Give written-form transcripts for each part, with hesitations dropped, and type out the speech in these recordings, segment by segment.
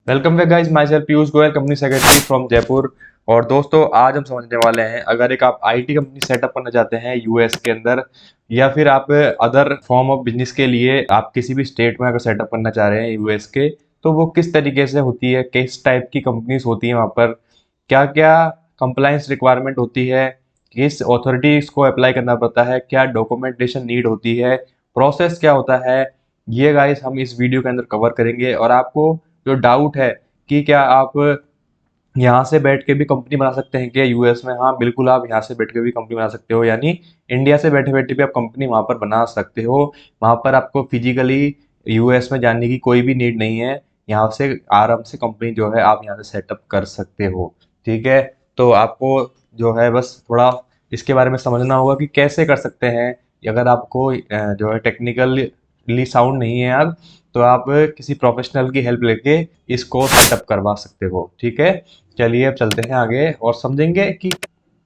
Welcome back guys, my self Piyush Goyal, company secretary from Jaipur. और दोस्तों, आज हम समझने वाले हैं, अगर एक आप आईटी कंपनी सेटअप करना चाहते हैं यूएस के अंदर, या फिर आप अदर फॉर्म ऑफ बिजनेस के लिए आप किसी भी स्टेट में अगर सेटअप करना चाह रहे हैं यूएस के, तो वो किस तरीके से होती है, किस टाइप की कंपनीज होती हैं वहाँ पर, क्या क्या कंप्लायंस रिक्वायरमेंट होती है, किस अथॉरिटीज को अप्लाई करना पड़ता है, क्या डॉक्यूमेंटेशन नीड होती है, प्रोसेस क्या होता है, ये गाइस हम इस वीडियो के अंदर कवर करेंगे। और आपको जो डाउट है कि क्या आप यहाँ से बैठ के भी कंपनी बना सकते हैं क्या यूएस में, हाँ बिल्कुल, आप यहाँ से बैठ के भी कंपनी बना सकते हो, यानी इंडिया से बैठे बैठे भी आप कंपनी वहाँ पर बना सकते हो। वहाँ पर आपको फिजिकली यूएस में जाने की कोई भी नीड नहीं है, यहाँ से आराम से कंपनी जो है आप यहाँ से सेटअप कर सकते हो। ठीक है, तो आपको जो है बस थोड़ा इसके बारे में समझना होगा कि कैसे कर सकते हैं। अगर आपको जो है टेक्निकली साउंड नहीं है आप, तो आप किसी प्रोफेशनल की हेल्प लेके इसको सेटअप करवा सकते हो। ठीक है, चलिए अब चलते हैं आगे और समझेंगे कि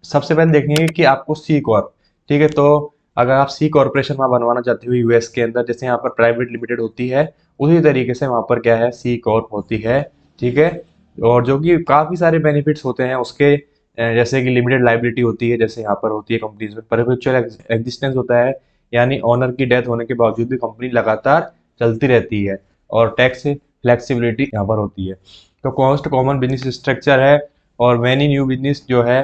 सबसे पहले देखेंगे कि आपको सी कॉर्प, ठीक है, तो अगर आप सी कॉर्पोरेशन वहाँ बनवाना चाहते हो यूएस के अंदर, जैसे यहाँ पर प्राइवेट लिमिटेड होती है, उसी तरीके से वहाँ पर क्या है, सी कॉर्प होती है। ठीक है, और जो कि काफ़ी सारे बेनिफिट्स होते हैं उसके, जैसे कि लिमिटेड लाइबिलिटी होती है, जैसे यहाँ पर होती है कंपनीज में, परपेचुअल एग्जिस्टेंस होता है, यानी ओनर की डेथ होने के बावजूद भी कंपनी लगातार चलती रहती है। और टैक्स फ्लेक्सिबिलिटी यहाँ पर होती है। तो कॉस्ट कॉमन बिजनेस स्ट्रक्चर है, और मैनी न्यू बिजनेस जो है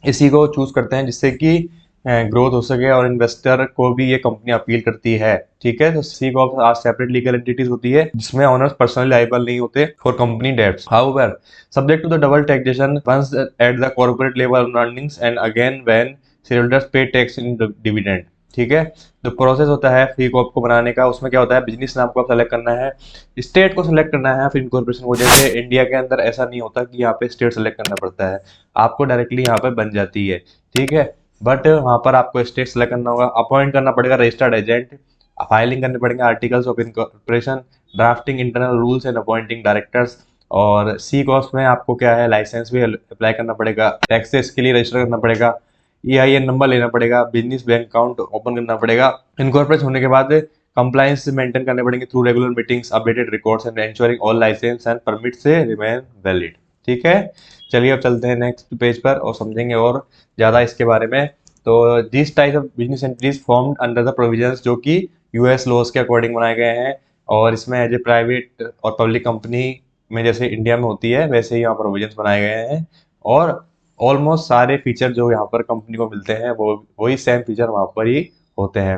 इसी को चूज करते हैं, जिससे कि ग्रोथ हो सके और इन्वेस्टर को भी ये कंपनी अपील करती है। ठीक है, तो सी कॉर्प आज सेपरेट लीगल एंटिटीज होती है जिसमें ओनर्स पर्सनली लायबल नहीं होते for company debts. However, subject to the double taxation once at the corporate level on earnings and again when shareholders pay tax in dividend. ठीक है, तो process होता है सी कॉर्प को बनाने का, उसमें क्या होता है, बिजनेस नाम को आप सेलेक्ट करना है, स्टेट को सिलेक्ट करना है, फिर इनकॉर्पोरेशन को। जैसे इंडिया के अंदर ऐसा नहीं होता कि यहाँ पे स्टेट सेलेक्ट करना पड़ता है, आपको डायरेक्टली यहाँ पे बन जाती है। ठीक है, बट वहाँ पर आपको स्टेट सेलेक्ट करना होगा, अपॉइंट करना पड़ेगा रजिस्टर्ड एजेंट, फाइलिंग करने पड़ेंगे articles of incorporation, drafting internal rules and appointing directors. और सी कॉस्ट में आपको क्या है, लाइसेंस भी अप्लाई करना पड़ेगा, टैक्सेस के लिए रजिस्टर करना पड़ेगा, EIN नंबर लेना पड़ेगा, बिजनेस बैंक अकाउंट ओपन करना पड़ेगा। इनकॉर्पोरेट होने के बाद कंप्लायंस मेंटेन करने पड़ेंगे through regular meetings, updated records and ensuring all license and permit से रिमेन वैलिड। ठीक है, चलिए अब चलते हैं नेक्स्ट पेज पर और समझेंगे और ज़्यादा इसके बारे में। तो this type of business entities formed under the provisions, जो कि यूएस लॉज के अकॉर्डिंग बनाए गए हैं, और इसमें एज ए प्राइवेट और पब्लिक कंपनी में जैसे इंडिया में होती है वैसे ही यहाँ प्रोविजंस बनाए गए हैं। और ऑलमोस्ट सारे फीचर जो यहाँ पर कंपनी को मिलते हैं वो वही सेम फीचर वहाँ पर ही होते हैं।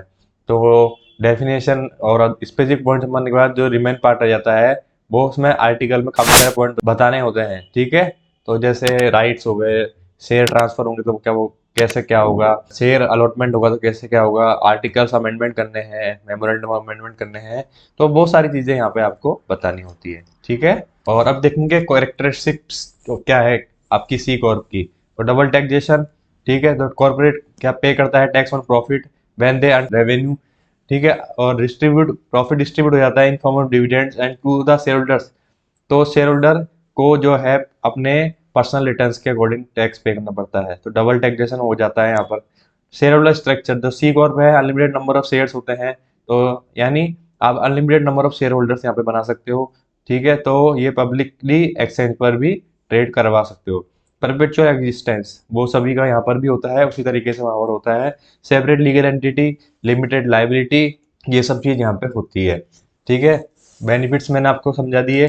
तो डेफिनेशन और स्पेसिफिक पॉइंट समझने के बाद जो रिमेन पार्ट रह जाता है, वो उसमें आर्टिकल में काफी सारे पॉइंट बताने होते हैं। ठीक है, तो जैसे राइट्स हो गए, शेयर ट्रांसफर होंगे तो क्या वो कैसे क्या होगा, शेयर अलॉटमेंट होगा तो कैसे क्या होगा, आर्टिकल्स अमेंडमेंट करने हैं, मेमोरेंडम अमेंडमेंट करने हैं, तो बहुत सारी चीजें यहाँ पे आपको बतानी होती है। ठीक है, और अब देखेंगे कैरेक्टरिस्टिक्स तो क्या है आपकी सी कॉर्प की। तो डबल टैक्सेशन, ठीक है, तो कॉर्पोरेट क्या पे करता है, tax on profit when they earn revenue. ठीक है, और डिस्ट्रीब्यूट प्रॉफिट डिस्ट्रीब्यूट हो जाता है in form of dividends and to the share holders. तो शेयर होल्डर को जो है अपने पर्सनल रिटर्न्स के अकॉर्डिंग टैक्स पे करना पड़ता है, तो डबल टैक्सेशन हो जाता है यहाँ पर। शेयर होल्डर स्ट्रक्चर, जो सी कॉर्प है, अनलिमिटेड नंबर ऑफ शेयर्स होते हैं, तो यानी आप unlimited number of share holders यहाँ पे बना सकते हो। ठीक है, तो ये पब्लिकली एक्सचेंज पर भी ट्रेड करवा सकते हो। परपेचुअल एग्जिस्टेंस वो सभी का यहाँ पर भी होता है, उसी तरीके से वहाँ पर होता है। Separate legal entity, limited liability, ये सब चीज़ यहाँ पे होती है। ठीक है, बेनिफिट्स मैंने आपको समझा दिए।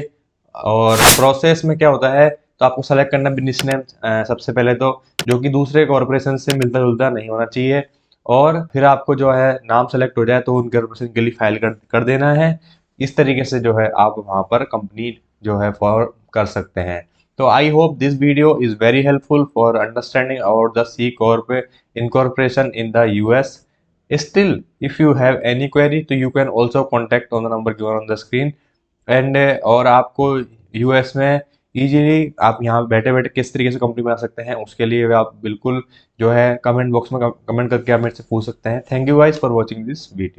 और प्रोसेस में क्या होता है, तो आपको सेलेक्ट करना बिजनेस नेम सबसे पहले तो, जो कि दूसरे कॉरपोरेशन से मिलता जुलता नहीं होना चाहिए। और फिर आपको जो है नाम सेलेक्ट हो जाए तो उन कॉरपोरेशन के लिए फाइल कर देना है। इस तरीके से जो है आप वहाँ पर कंपनी जो है फॉर्म कर सकते हैं। तो I hope this video is very helpful for understanding about the C corp incorporation in the US. Still, if you have any query, तो you can also contact on the number given on the screen. And और आपको US में easily आप यहाँ बैठे बैठे किस तरीके से कंपनी बना सकते हैं, उसके लिए आप बिल्कुल जो है कमेंट बॉक्स में कमेंट करके आप मेरे से पूछ सकते हैं। Thank you guys for watching this video.